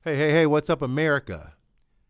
Hey, what's up, America?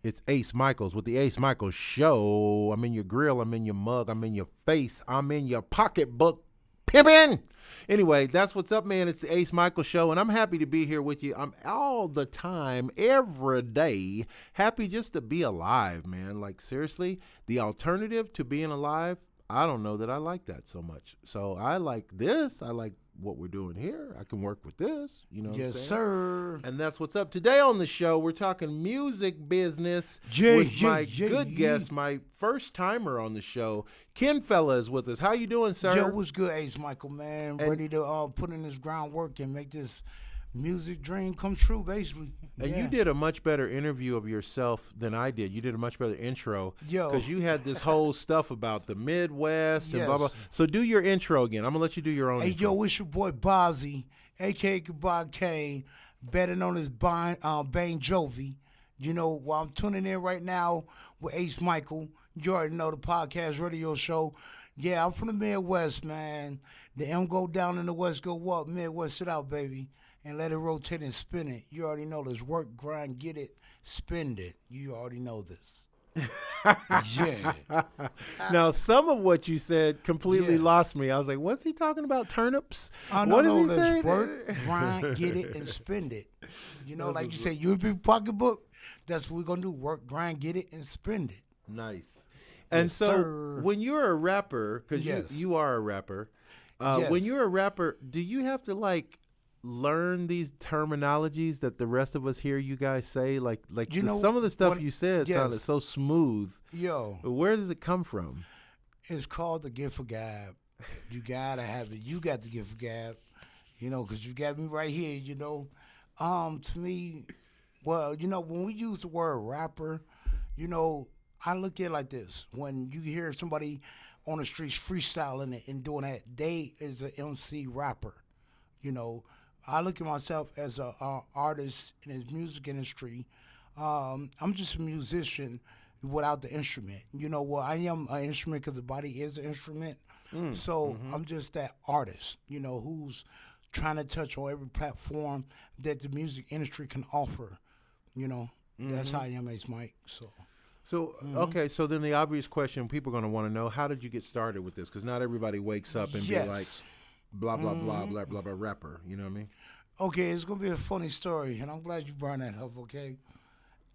It's Ace Michaels with the Ace Michaels Show. I'm in your grill, I'm in your mug, I'm in your face, I'm in your pocketbook pimping. Anyway, that's what's up, man. It's the Ace Michaels Show, and I'm happy to be here with you. I'm all the time, every day, happy just to be alive, man. Like, seriously, the alternative to being alive, I don't know that I like that so much. So I like this. I like what we're doing here. I can work with this. You know what I'm Yes, saying? sir. And that's what's up. Today on the show, we're talking music business Yeah, with yeah, my yeah, good yeah. guest, my first timer on the show. Ken Fella is with us. How you doing, sir? Yo, what's good, Ace Michael, man? And- Ready to put in this groundwork and make this music dream come true, basically. And Yeah. you did a much better interview of yourself than I did. You did a much better intro. Yo. Because you had this whole stuff about the Midwest and blah, blah. Yes. So do your intro again. I'm going to let you do your own Hey, intro. yo, it's your boy Bozzy, a.k.a. Goodbye Kane, better known as Bane Jovi. You know, while I'm tuning in right now with Ace Michael, you already know the podcast radio show. Yeah, I'm from the Midwest, man. The M go down and the West go up. Midwest, sit out, baby. And let it rotate and spin it. You already know this. Work, grind, get it, spend it. You already know this. Yeah. Now, some of what you said completely Yeah. lost me. I was like, what's he talking about? Turnips? I What know is he this. saying? Work, grind, get it, and spend it. You know, like you say, you in your pocketbook. That's what we're gonna do. Work, grind, get it, and spend it. Nice. And Yes, so sir. when you're a rapper, because Yes. you are a rapper, when Yes. you're a rapper, do you have to like learn these terminologies that the rest of us hear you guys say? Like You know some of the stuff what- you said yes. sounded so smooth. Yo, Where does it come from? it's called the gift of gab. You gotta have it. You got the gift of gab. You know, because you got me right here. You know, to me, well, you know, when we use the word rapper, you know, I look at it like this: when you hear somebody on the streets freestyling it and doing that, they is an MC rapper. You know, I look at myself as a artist in the music industry. I'm just a musician without the instrument. You know, well, I am an instrument because the body is an instrument. So I'm just that artist, you know, who's trying to touch on every platform that the music industry can offer. You know, that's how I am, Ace Mike. So okay, so then the obvious question people are going to want to know: how did you get started with this? Because not everybody wakes up and Yes. be like, blah blah blah blah blah blah rapper. You know what I mean? Okay, it's gonna be a funny story, and I'm glad you brought that up. Okay,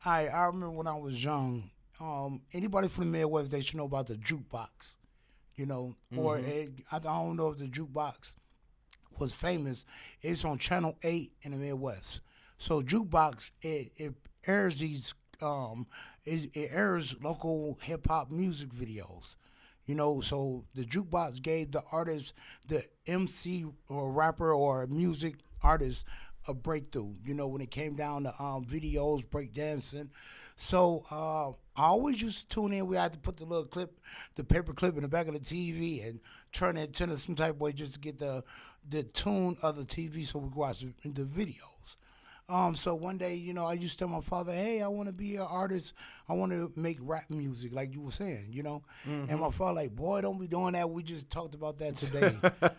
I remember when I was young. Anybody from the Midwest, they should know about the jukebox, you know, or I don't know if the jukebox was famous. It's on Channel 8 in the Midwest. So jukebox it airs these it airs local hip hop music videos. You know, so the jukebox gave the artist, the MC or rapper or music artist, a breakthrough. You know, when it came down to videos, breakdancing. So I always used to tune in. We had to put the little clip, the paper clip in the back of the TV and turn it into some type of way just to get the tune of the TV so we could watch the videos. So one day, you know, I used to tell my father, hey, I want to be an artist. I want to make rap music like you were saying, you know. And my father like, boy, don't be doing that. We just talked about that today.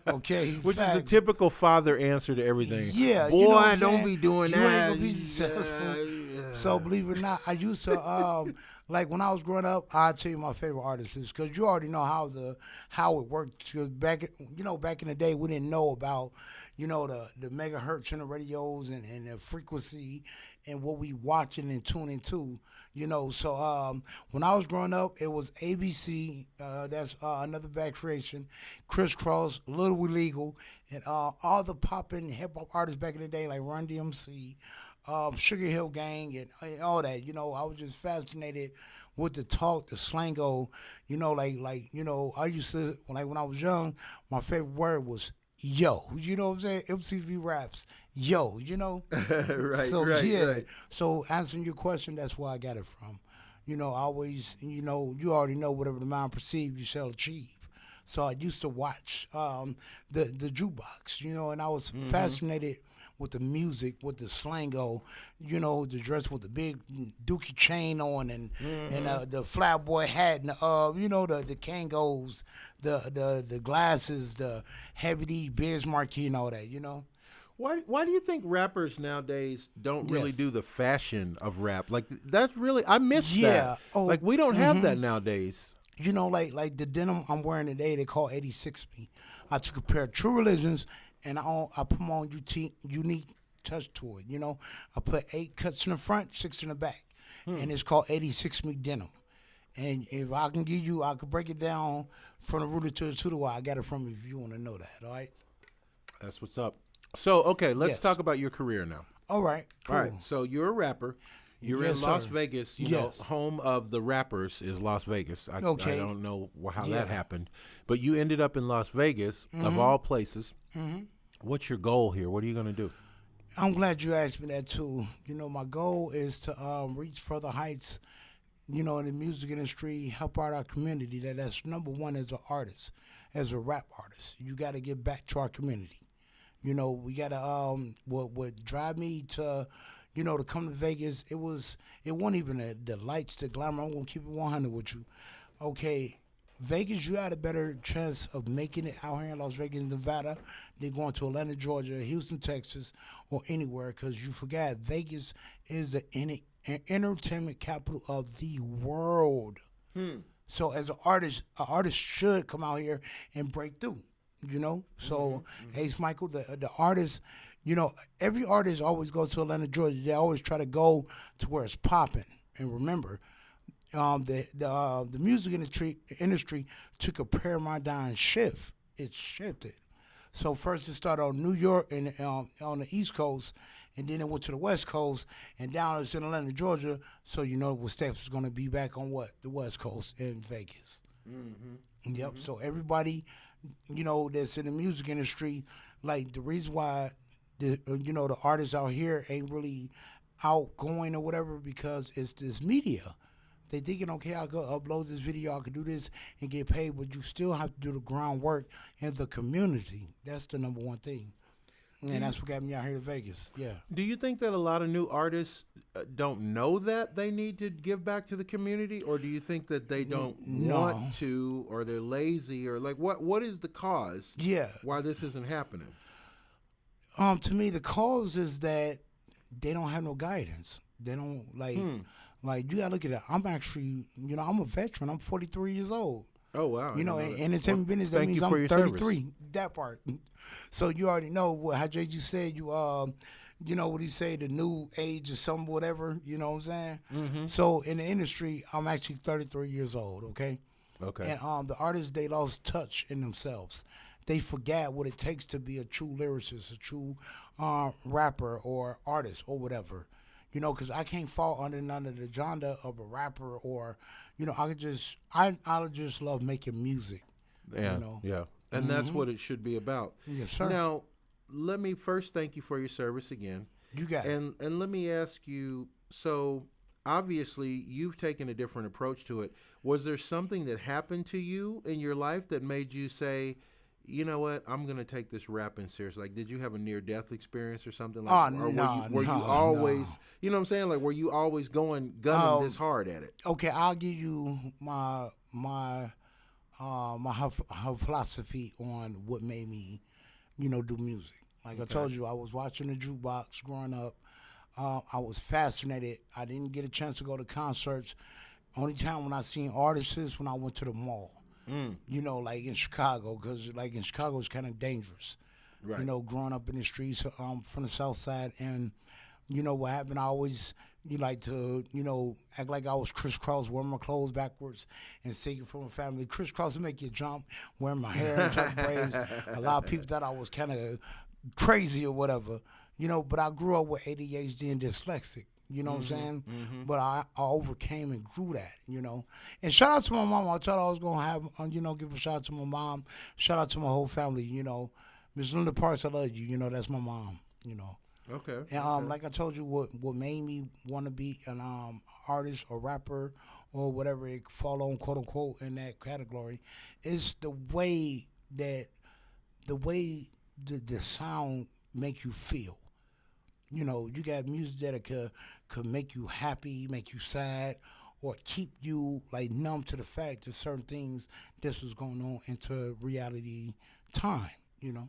Okay. Which is a Facts. typical father answer to everything. Yeah, boy, you know what I'm don't saying? be doing You ain't that. gonna be successful. So believe it or not, I used to like when I was growing up. I'll tell you my favorite artists is because you already know how it worked. 'Cause back in the day, we didn't know about the megahertz and the radios and the frequency and what we watching and tuning to. You know, so when I was growing up, it was ABC. That's another bad creation. Crisscross, Little Illegal, and all the popping hip hop artists back in the day like Run DMC, Sugar Hill Gang, and all that. You know, I was just fascinated with the talk, the slango. You know, like I used to when I was young. My favorite word was yo. You know what I'm saying? MTV raps. Yo, you know? right, So right, yeah. right. So answering your question, that's where I got it from. You know, I always, you already know whatever the mind perceives, you shall achieve. So I used to watch the jukebox, and I was fascinated with the music, with the slango, the dress with the big dookie chain on and the flatboy hat and the Kangos, the glasses, the heavy D Biz Marquee and all that, Why do you think rappers nowadays don't really Yes. do the fashion of rap? Like that's really I miss Yeah. that. Oh, Like we don't have that nowadays. you know, like the denim I'm wearing today, they call 86 me. I took a pair of True Religions and I put my own unique touch to it. You know, I put 8 cuts in the front, 6 in the back, and it's called 86 me denim. And if I can give you, I could break it down from the rooter to the tutor. I got it from you if you want to know that. All right. That's what's up. So okay, let's Yes. talk about your career now. All right. Cool. All right, so you're a rapper. You're Yes, in Las sir. Vegas. You Yes. know, home of the rappers is Las Vegas. I Okay. don't know how Yeah. that happened, but you ended up in Las Vegas of all places. What's your goal here? What are you going to do? I'm glad you asked me that too. You know, my goal is to reach further heights. You know, in the music industry, help out our community. That's number one as an artist, as a rap artist. You got to get back to our community. You know, we got to what drive me to, you know, to come to Vegas. It wasn't even the lights, the glamour. I'm gonna keep it 100 with you. Okay, Vegas, you had a better chance of making it out here in Las Vegas, Nevada, than going to Atlanta, Georgia, Houston, Texas, or anywhere. Because you forgot, Vegas is the entertainment capital of the world. So as an artist should come out here and break through. You know, so Ace Michael, the artist, you know, every artist always goes to Atlanta, Georgia. They always try to go to where it's popping. And remember, the music industry took a paradigm shift. It shifted. So first it started on New York and on the East Coast, and then it went to the West Coast, and down it's in Atlanta, Georgia. So you know what steps is going to be back on the West Coast in Vegas. Yep. So everybody, you know, that's in the music industry, like the reason why the artists out here ain't really outgoing or whatever because it's this media. They thinking, okay, I could upload this video, I could do this and get paid, but you still have to do the groundwork in the community. That's the number one thing. And that's what got me out here to Vegas. Yeah. Do you think that a lot of new artists don't know that they need to give back to the community, or do you think that they don't No. want to, or they're lazy, or like what is the cause? Yeah. Why this isn't happening? To me, the cause is that they don't have no guidance. They don't like you gotta look at it. I'm actually, you know, I'm a veteran. I'm 43 years old. Oh wow! You know, I in didn't that. entertainment business, that thank means you for I'm your 33. service. That part. So you already know how Jay-Z said you know what he say, the new age or something, whatever. You know what I'm saying? Mm-hmm. So in the industry, I'm actually 33 years old. Okay. Okay. And the artists, they lost touch in themselves. They forgot what it takes to be a true lyricist, a true rapper or artist or whatever. You know, because I can't fall under none of the genre of a rapper or, you know, I just love making music. Yeah. You know? Yeah. And that's what it should be about. Yes, sir. Now, let me first thank you for your service again. You got it. And let me ask you, so obviously you've taken a different approach to it. Was there something that happened to you in your life that made you say, you know what, I'm going to take this rapping seriously? Like, did you have a near-death experience or something? Like, Oh, or no, were you no, always, no. you know what I'm saying? Like, were you always gunning this hard at it? Okay, I'll give you my philosophy on what made me, you know, do music. Like I told you, I was watching the jukebox growing up. I was fascinated. I didn't get a chance to go to concerts. Only time when I seen artists is when I went to the mall. You know, like in Chicago, because like in Chicago it's kind of dangerous. Right. You know, growing up in the streets from the South Side, and you know what happened. I always like to, you know, act like I was crisscross, wearing my clothes backwards, and singing for my family. Crisscross to make you jump, wearing my hair in tuck braids. A lot of people thought I was kind of crazy or whatever, you know. But I grew up with ADHD and dyslexic. You know what I'm saying? But I overcame and grew that, you know. And shout out to my mom. I thought I was going to have, you know, give a shout out to my mom. Shout out to my whole family, you know. Miss Linda Parks, I love you. You know, that's my mom, you know. Okay. And like I told you, what made me want to be an artist or rapper or whatever it fall on, quote unquote, in that category, is the way the sound make you feel. You know, you got music that could make you happy, make you sad, or keep you like numb to the fact that certain things this was going on into reality time. You know.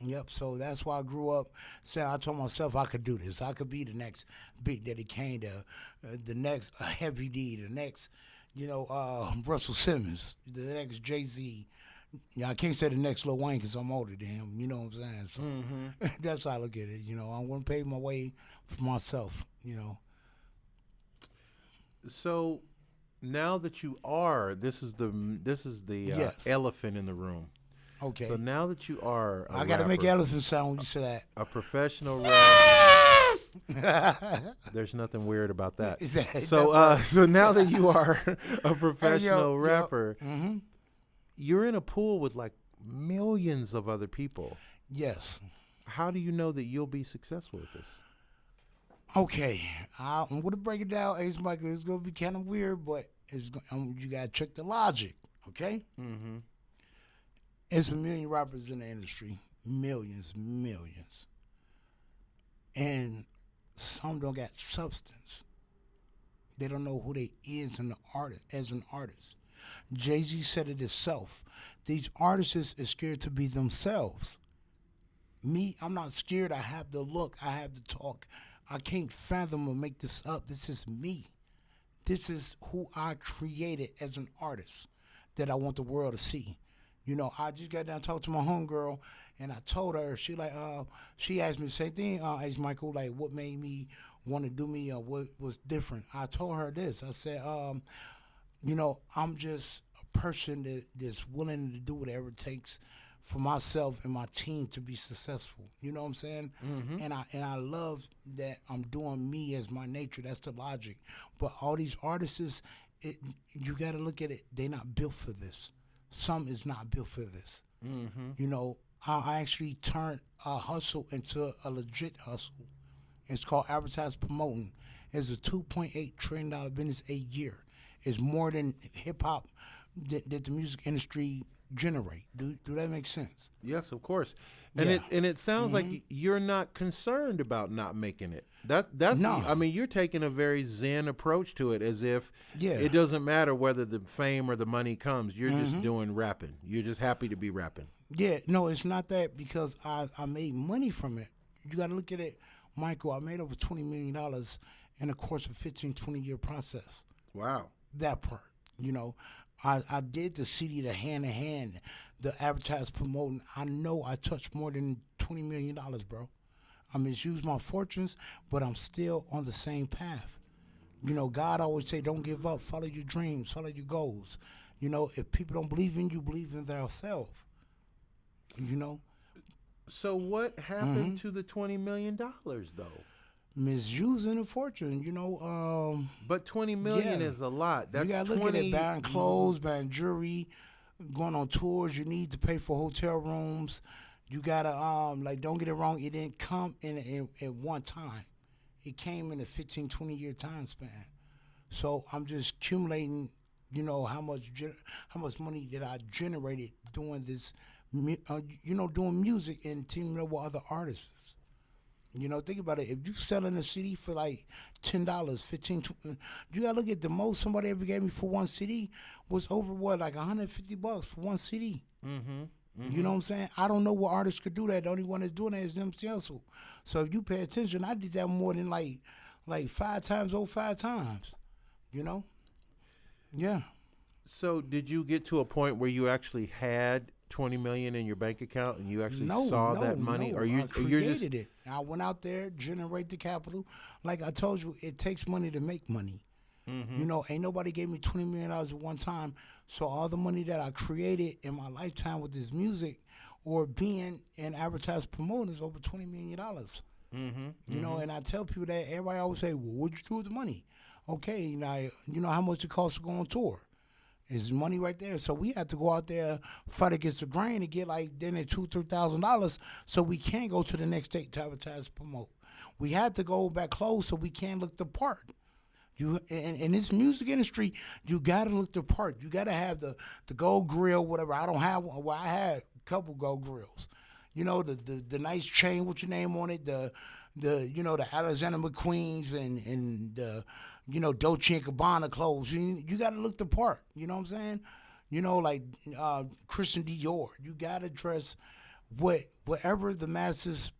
Yep. So that's why I grew up saying I told myself I could do this. I could be the next Big Daddy Kane, the next Heavy D, the next, Russell Simmons, the next Jay Z. Yeah, I can't say the next Lil Wayne because I'm older than him. You know what I'm saying? So that's how I look at it. I'm going to pave my way for myself. So now that you are, this is the Yes. elephant in the room. Okay. So now that you are, I got to make elephant sound when you say that. a professional rapper. There's nothing weird about that. Is that- So now that you are a professional yo. rapper, you're in a pool with like millions of other people. Yes. How do you know that you'll be successful with this? Okay, I'm gonna break it down, Ace Michael. It's gonna be kind of weird, but you gotta check the logic. Okay. It's a million rappers in the industry, millions, and some don't got substance. They don't know who they is as an artist. Jay-Z said it himself. These artists is scared to be themselves. Me, I'm not scared. I have the look. I have the talk. I can't fathom or make this up. This is me. This is who I created as an artist that I want the world to see. I just got down and talked to my homegirl, and I told her, she asked me the same thing, Ace Michael, like, what made me want to do me, or what was different. I told her this. I said, I'm just a person that's willing to do whatever it takes for myself and my team to be successful. You know what I'm saying? And I love that I'm doing me as my nature. That's the logic. But all these artists, you got to look at it. They're not built for this. Some is not built for this. I actually turned a hustle into a legit hustle. It's called advertise promoting. It's a $2.8 trillion business a year. It's more than hip hop that the music industry generate. Do that make sense? Yes, of course. And Yeah. it sounds like you're not concerned about not making it. That's No. I mean, you're taking a very zen approach to it, as if Yeah. it doesn't matter whether the fame or the money comes. You're just doing rapping. You're just happy to be rapping. Yeah, no, it's not that, because I made money from it. You got to look at it, Michael. I made over $20 million in the course of 15, 20-year process. Wow. That part, I did the CD, the hand-to-hand, the advertise promoting. I know I touched more than $20 million, bro. I misused my fortunes, but I'm still on the same path. God always say, don't give up, follow your dreams, follow your goals. If people don't believe in you, believe in themselves. So what happened to the $20 million though? Misusing a fortune, But 20 million Yeah. is a lot. That's you gotta look 20 at it, buying clothes, buying jewelry, going on tours. You need to pay for hotel rooms. You gotta don't get it wrong, it didn't come in at one time. It came in a 15, 20-year time span. So I'm just accumulating, how much money that I generated doing this, doing music and teaming up with other artists. Think about it. If you selling a CD for like $10, $15, you gotta look at the most somebody ever gave me for one CD was over like $150 for one CD. You know what I'm saying? I don't know what artists could do that. The only one that's doing that is themselves. So if you pay attention, I did that more than like 5 times over 5 times. Yeah. So did you get to a point where you actually had 20 million in your bank account and you actually No, saw that money? No. Or I you're created just it. I went out there, generate the capital. Like I told you, it takes money to make money. Ain't nobody gave me $20 million at one time. So all the money that I created in my lifetime with this music or being in advertised promoting is over $20 million. And I tell people that, everybody always say, well, what'd you do with the money? Okay, now, you know how much it costs to go on tour. It's money right there. So we had to go out there, fight against the grain and get like then at $2,000-$3,000 so we can go to the next state to advertise, promote. We had to go back close so we can look the part. In this music industry, you gotta look the part. You gotta have the gold grill, whatever. I don't have one. Well, I had a couple gold grills. The nice chain with your name on it, the Alexander McQueen's and the Dolce & Gabbana clothes. You got to look the part. You know what I'm saying? Like Christian Dior. You got to dress whatever the masses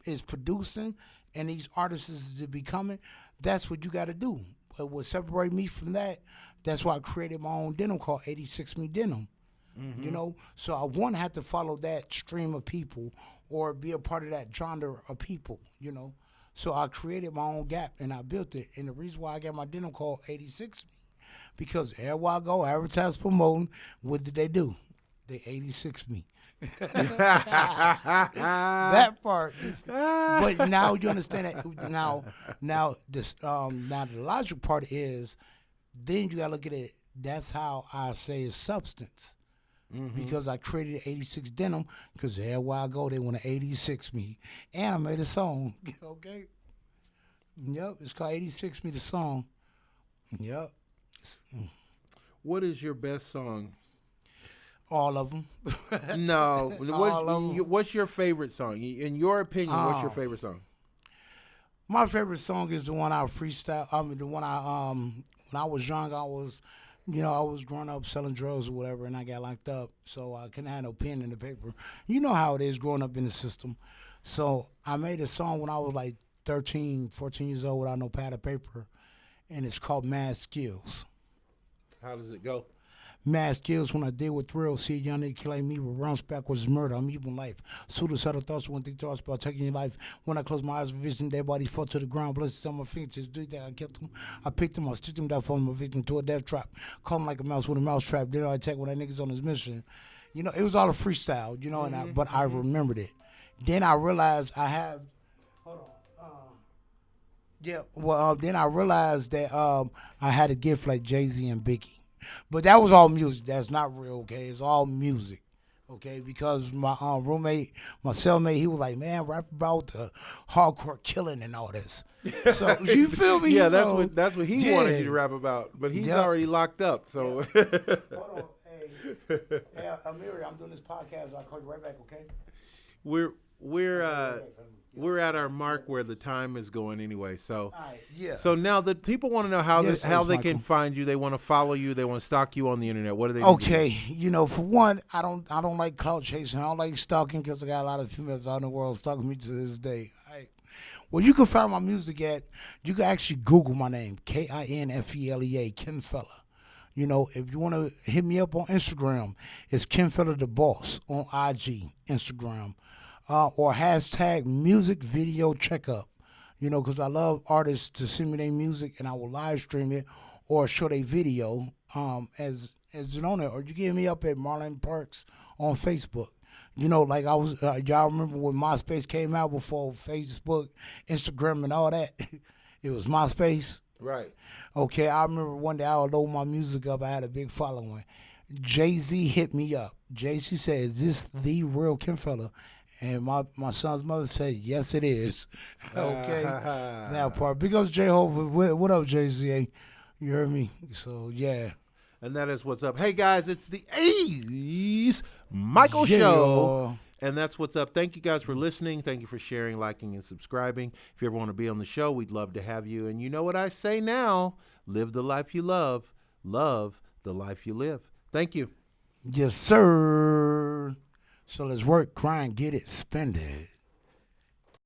is producing and these artists is becoming, that's what you got to do. But what separate me from that, that's why I created my own denim called 86 Me Denim. You know, so I want to have to follow that stream of people or be a part of that genre of people, you know. So I created my own gap and I built it. And the reason why I got my denim called 86 Me, because everywhere I go, advertise, promoting, what did they do? They 86 me. That part. But now you understand that. Now the logical part is, then you gotta look at it. That's how I say it's substance. Because I created 86 denim, because everywhere I go, they want to 86 me. And I made a song. Okay? Yep, it's called 86 Me, the song. Yep. What is your best song? All of them. No. All of 'em. What's your favorite song? In your opinion, what's your favorite song? My favorite song is the one I freestyle. I mean, the one I when I was young, I was growing up selling drugs or whatever, and I got locked up, so I couldn't have no pen in the paper. You know how it is growing up in the system. So I made a song when I was like 13, 14 years old without no pad of paper, and it's called Mad Skills. How does it go? Mad skills when I deal with thrills. See a young nigga killing me with rounds backwards is murder. I'm evil life. Suicidal thoughts when they thoughts about taking your life. When I close my eyes, vision, dead bodies fall to the ground. Blessings on my fingertips. Do that, I killed them. I picked them, I stick them down from my victim to a death trap. Call him like a mouse with a mouse trap. Then I attack when that nigga's on his mission. You know, it was all a freestyle, you know, but I remembered it. Then I realized I have, hold on. Then I realized that I had a gift like Jay-Z and Biggie. But that was all music. That's not real, okay? It's all music, okay? Because my roommate, my cellmate, he was like, man, rap about the hardcore killing and all this. So, you feel me? Yeah, so, that's what he wanted you to rap about. But he's already locked up, so. Hold on. Hey, Amiri, I'm doing this podcast. I'll call you right back, okay? We're at our mark where the time is going anyway. So, right, yeah. So now the people want to know how they can find you. They want to follow you. They want to stalk you on the internet. What do they? Okay, you know, for one, I don't like clout chasing. I don't like stalking because I got a lot of females out in the world stalking me to this day. Well, you can find my music at. You can actually Google my name, Kinfelea, Kinfella. You know, if you want to hit me up on Instagram, it's Kinfella the Boss on IG, Instagram. Or hashtag music video checkup, you know, because I love artists to send me their music and I will live stream it or show their video as it on it. Or you get me up at Marlon Parks on Facebook. You know, like I was, y'all remember when MySpace came out before Facebook, Instagram, and all that? It was MySpace. Right. Okay, I remember one day I would load my music up. I had a big following. Jay-Z hit me up. Jay-Z said, is this the real Kinfella? And my son's mother said, yes, it is. Okay. That part. Because J-Hope, what up, Jay-Z? You heard me? So, yeah. And that is what's up. Hey, guys, it's the Ace Michael Show. And that's what's up. Thank you guys for listening. Thank you for sharing, liking, and subscribing. If you ever want to be on the show, we'd love to have you. And you know what I say now? Live the life you love. Love the life you live. Thank you. Yes, sir. So let's work, grind, get it, spend it.